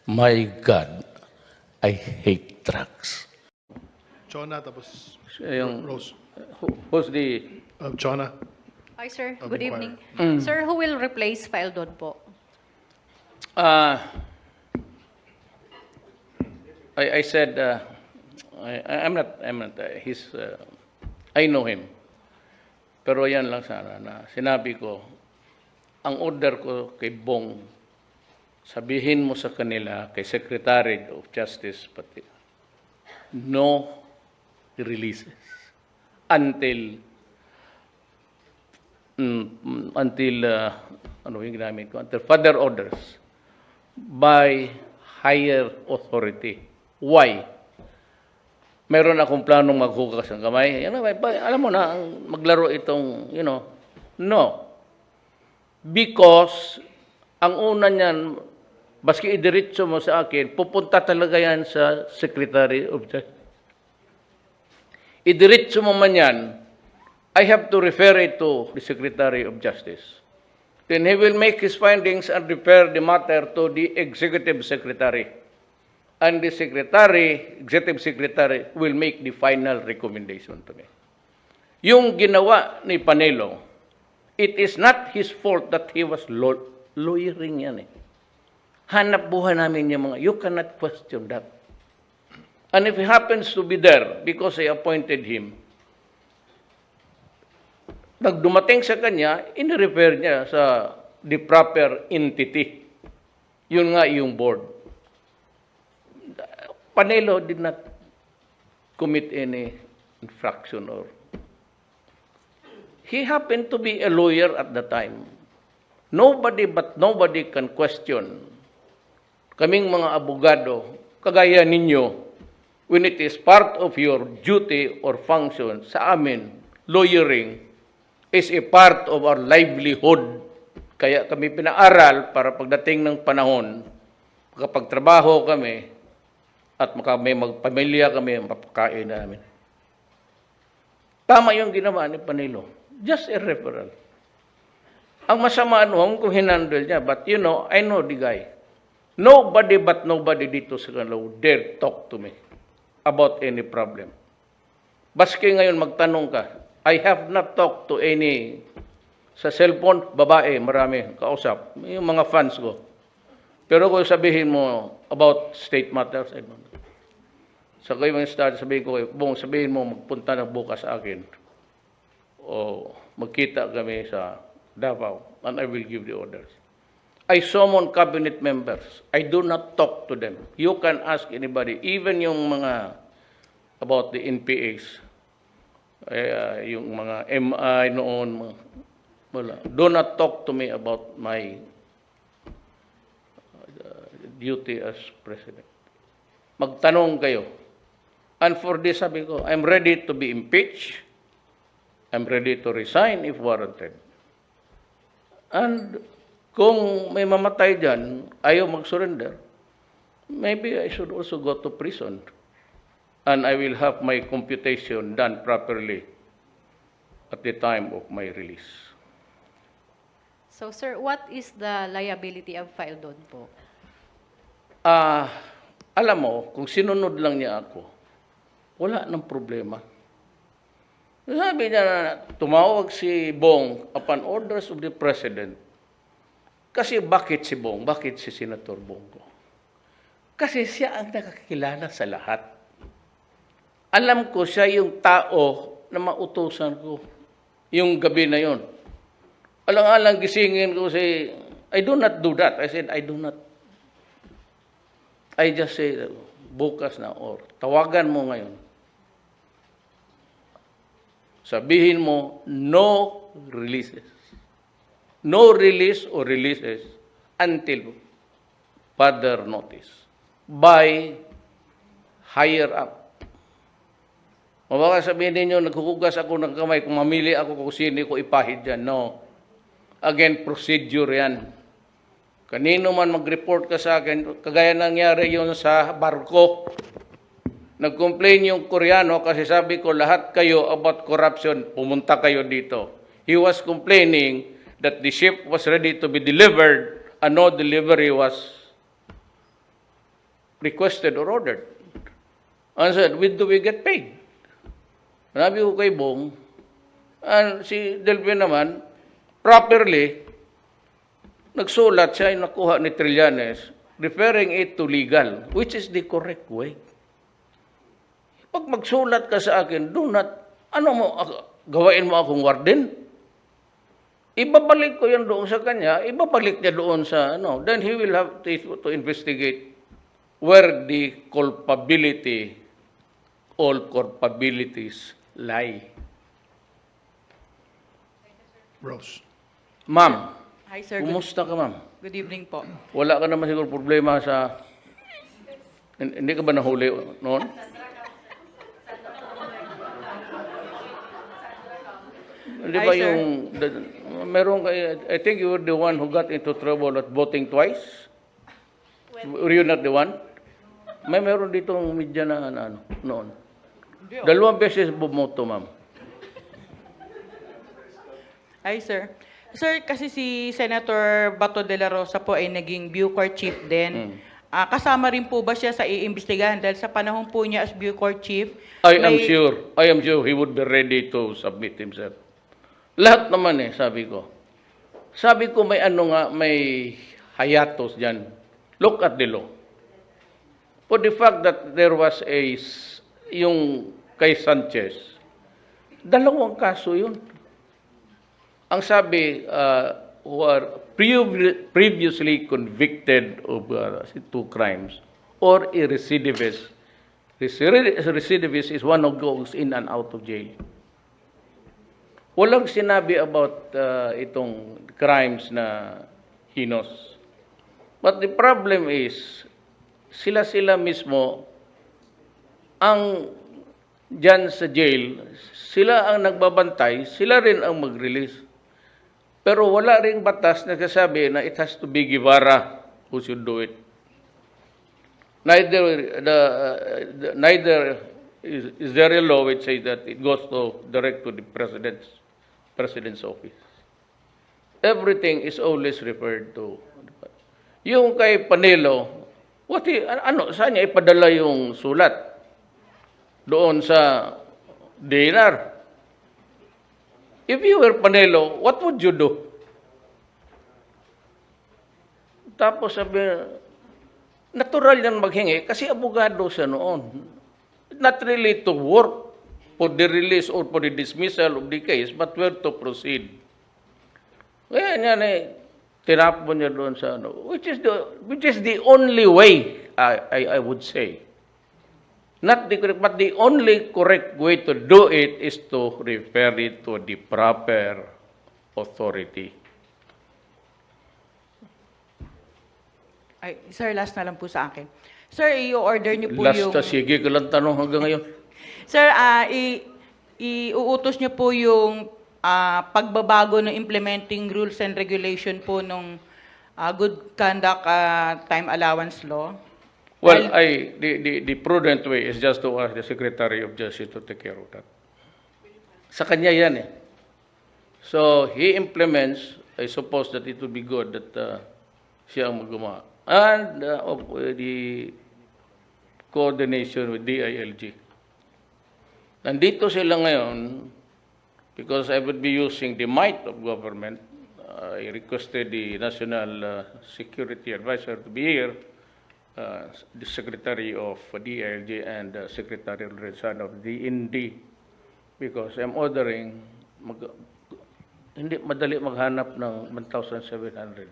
My God, I hate drugs. Chona, tapos Yung, Rose. who's the... Chona. Hi, sir. Of Good the evening. Mm. Sir, who will replace FAELDON po? I said, I'm not, I know him. Pero yan lang sana na sinabi ko, ang order ko kay Bong, sabihin mo sa kanila, kay Secretary of Justice, pati, no releases until ano yung ginamit ko, until further orders by higher authority. Why? Meron akong planong maghugas ng kamay. Alam mo na, maglaro itong, no. Because, ang una niyan, baski idiretso mo sa akin, pupunta talaga yan sa Secretary of Justice. Idiretso mo man yan, I have to refer it to the Secretary of Justice. Then he will make his findings and refer the matter to the Executive Secretary. And the Executive Secretary, will make the final recommendation to me. Yung ginawa ni Panelo, it is not his fault that he was lawyering yan eh. Hanap buhay namin yung mga, you cannot question that. And if he happens to be there, because I appointed him, nagdumating sa kanya, in-refer niya sa the proper entity. Yun nga yung board. Panelo did not commit any infraction or he happened to be a lawyer at the time. Nobody can question kaming mga abogado, kagaya ninyo, when it is part of your duty or function, sa amin, lawyering is a part of our livelihood. Kaya kami pinaaral para pagdating ng panahon, kapag trabaho kami, at may magpamilya kami, mapakain namin. Tama yung ginawa ni Panelo. Just a referral. Ang masama noon kung hinandle niya, but I know the guy. Nobody dito sa kanila would dare talk to me about any problem. Baski ngayon magtanong ka, I have not talked to any sa cellphone, babae, marami kausap, yung mga fans ko. Pero kung sabihin mo about state matters, I don't know. Sa kayo mga start, sabihin ko, Bong, sabihin mo magpunta na bukas sa akin. O magkita kami sa Davao, and I will give the orders. I summon cabinet members. I do not talk to them. You can ask anybody, even yung mga about the NPAs, yung mga MI noon, wala. Do not talk to me about my duty as president. Magtanong kayo. And for this, sabi ko, I'm ready to be impeached. I'm ready to resign if warranted. And kung may mamatay dyan, ayaw mag-surrender, maybe I should also go to prison. And I will have my computation done properly at the time of my release. So, sir, what is the liability of FAELDON po? Alam mo, kung sinunod lang niya ako, wala nang problema. Sabi niya na tumawag si Bong upon orders of the President. Kasi bakit si Bong? Bakit si Senator Bongo? Kasi siya ang nakakilala sa lahat. Alam ko siya yung tao na mautusan ko yung gabi na yon. Alang-alang gisingin ko si, I do not do that. I said, I do not. I just say, bukas na or tawagan mo ngayon. Sabihin mo, no releases. No release or releases until further notice by higher up. Mabaka sabihin ninyo, naghuhugas ako ng kamay, kung mamili ako kung sino ko ipahid dyan. No. Again, procedure yan. Kanino man mag-report ka sa akin, kagaya nangyari yun sa barko. Nag-complain yung Koreano kasi sabi ko, lahat kayo about corruption, pumunta kayo dito. He was complaining that the ship was ready to be delivered and no delivery was requested or ordered. And said, when do we get paid? Sabi ko kay Bong, and si Delvin naman, properly, nagsulat siya yung nakuha ni Trillanes, referring it to legal, which is the correct way. Pag magsulat ka sa akin, do not, gawain mo akong warden? Ibabalik ko yan doon sa kanya, ibabalik niya doon sa, then he will have to investigate where the culpability, all culpabilities lie. Rose. Ma'am, Hi, sir. kumusta ka, ma'am? Good evening po. Wala ka naman siguro problema sa... Hindi ka ba nahuli noon? Hindi Hi, ba sir. meron I think you were the one who got into trouble at voting twice? Were you not the one? Meron dito media na noon. Dalawang beses bumoto, ma'am. Hi, sir. Sir, kasi si Senator Bato de la Rosa po ay naging Bucor chief din. Kasama rin po ba siya sa iimbestigahan? Dahil sa panahon po niya as Bucor chief, I am sure he would be ready to submit himself. Lahat naman sabi ko. Sabi ko may hayatos diyan. Look at the law. For the fact that there was yung kay Sanchez, dalawang kaso yun. Ang sabi, who are previously convicted of 2 crimes or a recidivist. Recidivist is one who goes in and out of jail. Walang sinabi about itong crimes na heinous. But the problem is, sila mismo ang dyan sa jail, sila ang nagbabantay, sila rin ang mag-release. Pero wala ring batas na nagsasabi na it has to be Guevara who should do it. Neither is there a law which says that it goes direct to the president's office. Everything is always referred to. Yung kay Panelo, saan niya ipadala yung sulat? Doon sa DNR. If you were Panelo, what would you do? Tapos sabi, natural yan maghingi kasi abogado siya noon. Not really to work for the release or for the dismissal of the case, but where to proceed. Kaya yan tinapon niya doon sa which is the only way, I would say. Not the correct, but the only correct way to do it is to refer it to the proper authority. Ay, sir, last na lang po sa akin. Sir, i-order niyo po yung... Sige ka lang tanong hanggang ngayon. Sir, iuutos niyo po yung pagbabago ng implementing rules and regulation po ng good conduct time allowance law. Well, the prudent way is just to ask the Secretary of Justice to take care of that. Sa kanya yan So, he implements, I suppose that it would be good that siya ang magawa. And the coordination with DILG. Nandito sila ngayon because I would be using the might of government. I requested the National Security Advisor to be here, the Secretary of DILG and Secretary of the DND, because I'm ordering, hindi madali maghanap ng 1,700.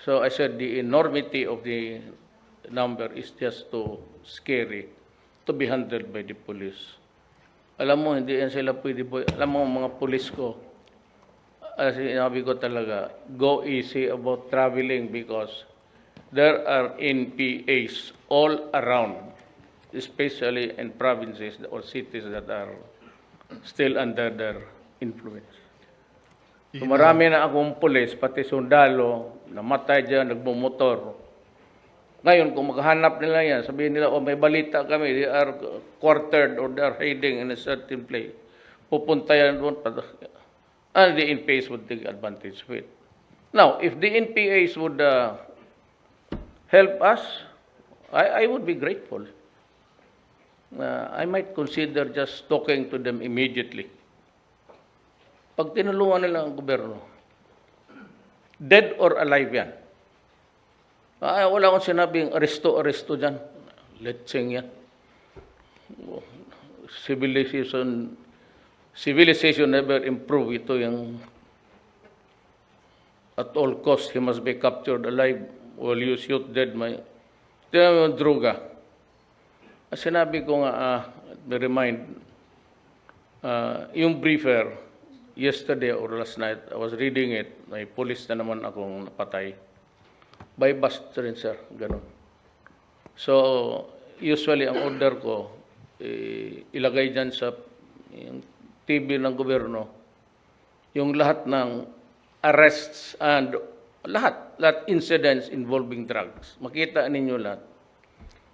So I said the enormity of the number is just too scary to be handled by the police. Alam mo, hindi yan sila pwede, alam mo mga police ko, sinabi ko talaga, go easy about traveling because there are NPAs all around, especially in provinces or cities that are still under their influence. So marami na akong pulis, pati sundalo, namatay dyan, nagmumotor. Ngayon, kung maghanap nila yan, sabihin nila, may balita kami, they are quartered or they are hiding in a certain place. Pupunta yan doon, and the NPAs would take advantage of it. Now, if the NPAs would help us, I would be grateful. I might consider just talking to them immediately. Pag tinulungan nila ang gobyerno, dead or alive yan. Wala akong sinabing aresto dyan. Letseng yan. Civilization never improve. Ito yung at all costs, he must be captured alive while you shoot dead. Ito yung droga. Sinabi ko nga, remind, yung briefer, yesterday or last night, I was reading it, may police na naman akong napatay. By bust rin, sir, ganun. So, usually ang order ko, ilagay dyan sa yung TV ng gobyerno, yung lahat ng arrests and lahat incidents involving drugs. Makita ninyo lahat.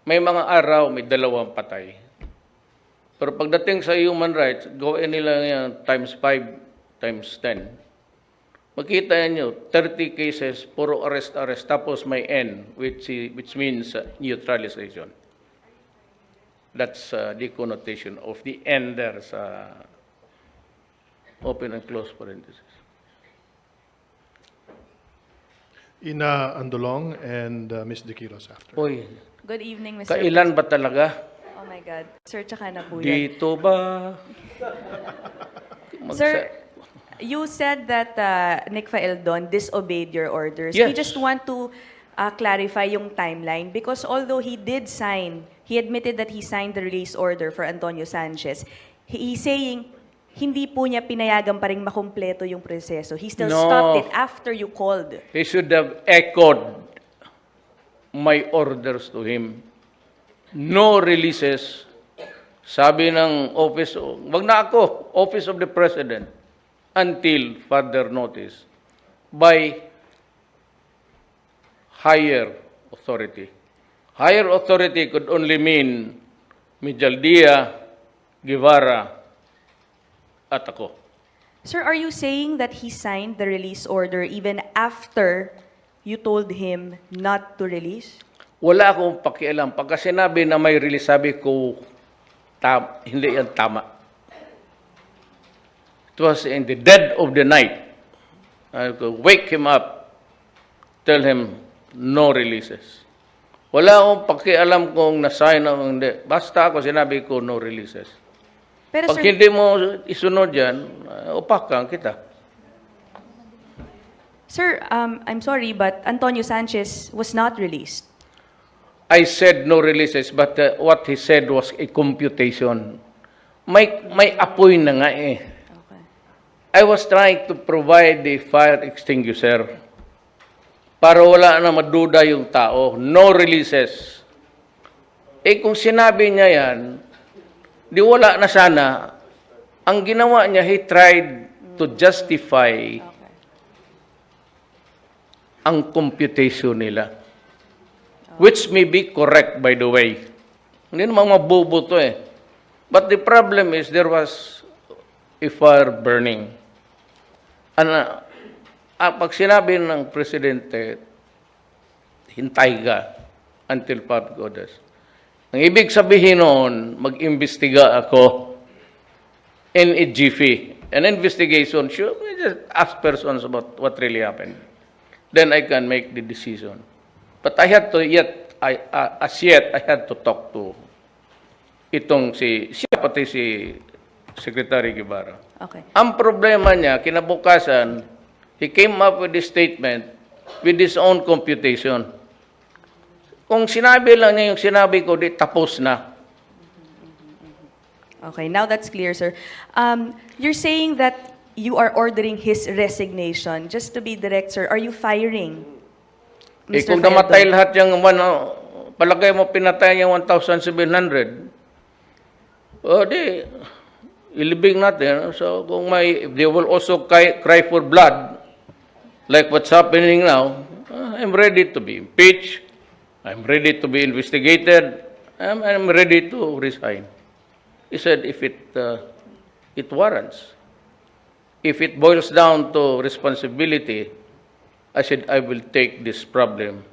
May mga araw, may 2 patay. Pero pagdating sa human rights, gawin nila yan times 5, times 10. Makita nyo, 30 cases, puro arrest, tapos may N, which means neutralization. That's the connotation of the N there sa open and close parentheses. Ina Andolong and Ms. De Quiros after. Oy, Good evening, Mr. kailan ba talaga? Oh my God. Sir, tsaka na po yan. Dito ba? Sir, you said that Nick Faeldon disobeyed your orders. We Yes. just want to clarify yung timeline because although he did sign, he admitted that he signed the release order for Antonio Sanchez. He's saying hindi po niya pinayagan pa rin makumpleto yung proseso. He still No. stopped it after you called. He should have echoed my orders to him. No releases. Sabi ng office, wag na ako, Office of the President, until further notice by higher authority. Higher authority could only mean Mijaldia, Guevara, at ako. Sir, are you saying that he signed the release order even after you told him not to release? Wala akong pakialam. Pagka sinabi na may release, sabi ko, hindi yan tama. It was in the dead of the night. I could wake him up, tell him, no releases. Wala akong pakialam kung na-sign o hindi. Basta ako sinabi ko, no releases. Pero Pag sir, hindi mo isunod yan, upakan kita. Sir, I'm sorry, but Antonio Sanchez was not released. I said no releases, but what he said was a computation. May apoy na nga eh. Okay. I was trying to provide the fire extinguisher para wala na maduda yung tao. No releases. Eh kung sinabi niya yan, di wala na sana. Ang ginawa niya, he tried to justify ang computation nila. Which may be correct, by the way. Hindi naman mabubo to eh. But the problem is there was a fire burning. Pag sinabi ng Presidente, hintay ka until public orders. Ang ibig sabihin noon, mag-imbestiga ako in a jiffy. An investigation, sure, we just ask persons about what really happened. Then I can make the decision. But I had to as yet, I had to talk to itong pati si Secretary Guevara. Okay. Ang problema niya, kinabukasan, he came up with this statement with his own computation. Kung sinabi lang niya yung sinabi ko, di tapos na. Okay, now that's clear, sir. You're saying that you are ordering his resignation. Just to be direct, sir, are you firing Mr. Kung namatay Faeldon? lahat yung, palagay mo pinatay niya 1,700, di, ilibing natin. So, kung if they will also cry for blood, like what's happening now, I'm ready to be impeached. I'm ready to be investigated. I'm ready to resign. He said, if it warrants, if it boils down to responsibility, I said, I will take this problem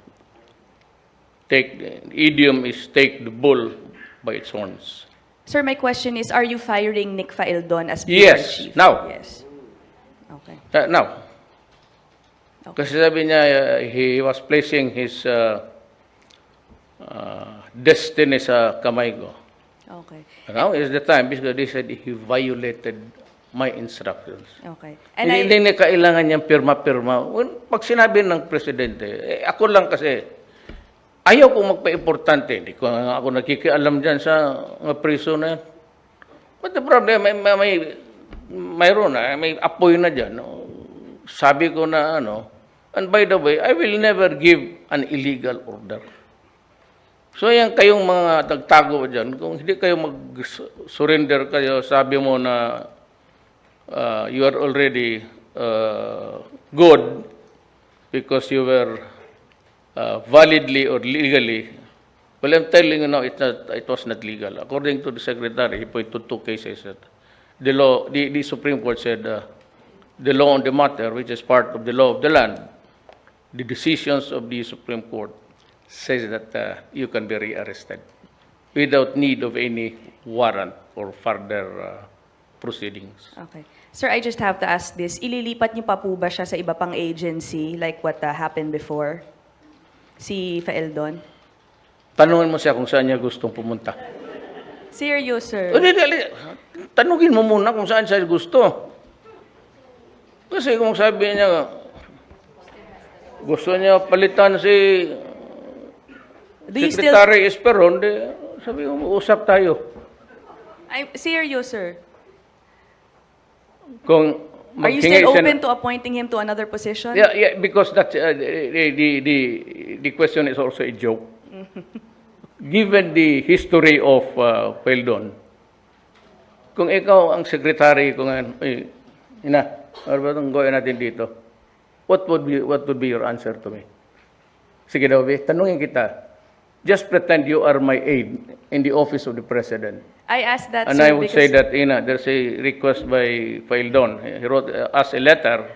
idiom is take the bull by its horns. Sir, my question is, are you firing Nick Faeldon as Bucor Yes, chief? now. Yes. Okay. Now, Okay. kasi sabi niya, he was placing his destiny sa kamay ko. Okay. Now is the time because they said he violated my instructions. Okay. Hindi na kailangan niyang pirma-pirma. Pag sinabi ng presidente, ako lang kasi, ayaw kong magpa-importante. Hindi ko nga ako nakikialam dyan sa mga priso na yan. But the problem, mayroon na, may apoy na dyan. Sabi ko na and by the way, I will never give an illegal order. So yan kayong mga tagtago dyan, kung hindi kayo mag-surrender kayo, sabi mo na you are already good because you were validly or legally. Well, I'm telling you now, it was not legal. According to the secretary, he pointed to 2 cases that the law, the Supreme Court said the law on the matter, which is part of the law of the land, the decisions of the Supreme Court says that you can be rearrested without need of any warrant or further proceedings. Okay. Sir, I just have to ask this. Ililipat niyo pa po ba siya sa iba pang agency like what happened before? Si Faeldon? Tanungin mo siya kung saan niya gustong pumunta. Serious, sir. Tanungin mo muna kung saan siya gusto. Kasi kung sabi niya, gusto niya palitan si Secretary Esperon, sabi ko, usap tayo. I'm serious, sir. Kung Are you maghingi still siya open to appointing him to another position? Yeah, because that's the question is also a joke. Given the history of Faeldon, kung ikaw ang secretary, kung ina, ano ba itong gawin natin dito? What would be your answer to me? Sige daw, tanungin kita. Just pretend you are my aide in the office of the president. I asked that, And sir, I would say that, there's a request by Faeldon. He wrote us a letter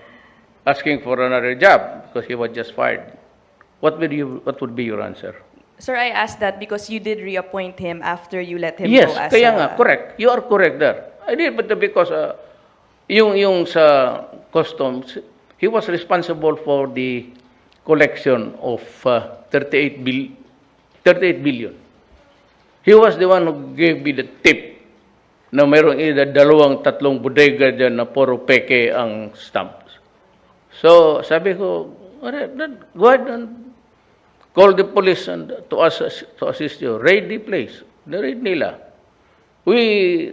asking for another job because he was just fired. What would be your answer? Sir, I asked that because you did reappoint him after you let him Yes, go as kaya nga, correct. You are correct there. I did, but because yung sa customs, he was responsible for the collection of 38 billion. He was the one who gave me the tip na mayroong tatlong bodega dyan na puro peke ang stamps. So, sabi ko, go ahead and call the police and to assist you. Raid the place. Na-raid nila. We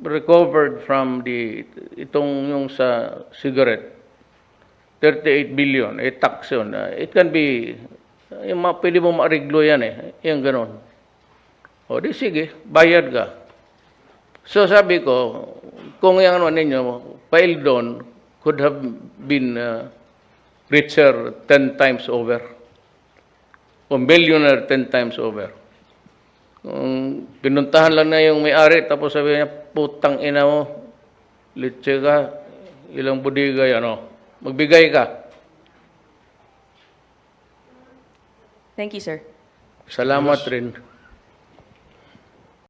recovered from yung sa cigarette, 38 billion, tax yun. It can be, pwede mo maariglo yan yung ganon. O di sige, bayad ka. So sabi ko, kung yung ninyo, Faeldon could have been richer 10 times over. O millionaire 10 times over. Pinuntahan lang na yung may-ari, tapos sabi niya, putang ina mo, litse ka, ilang bodega yan, magbigay ka. Thank you, sir. Salamat rin.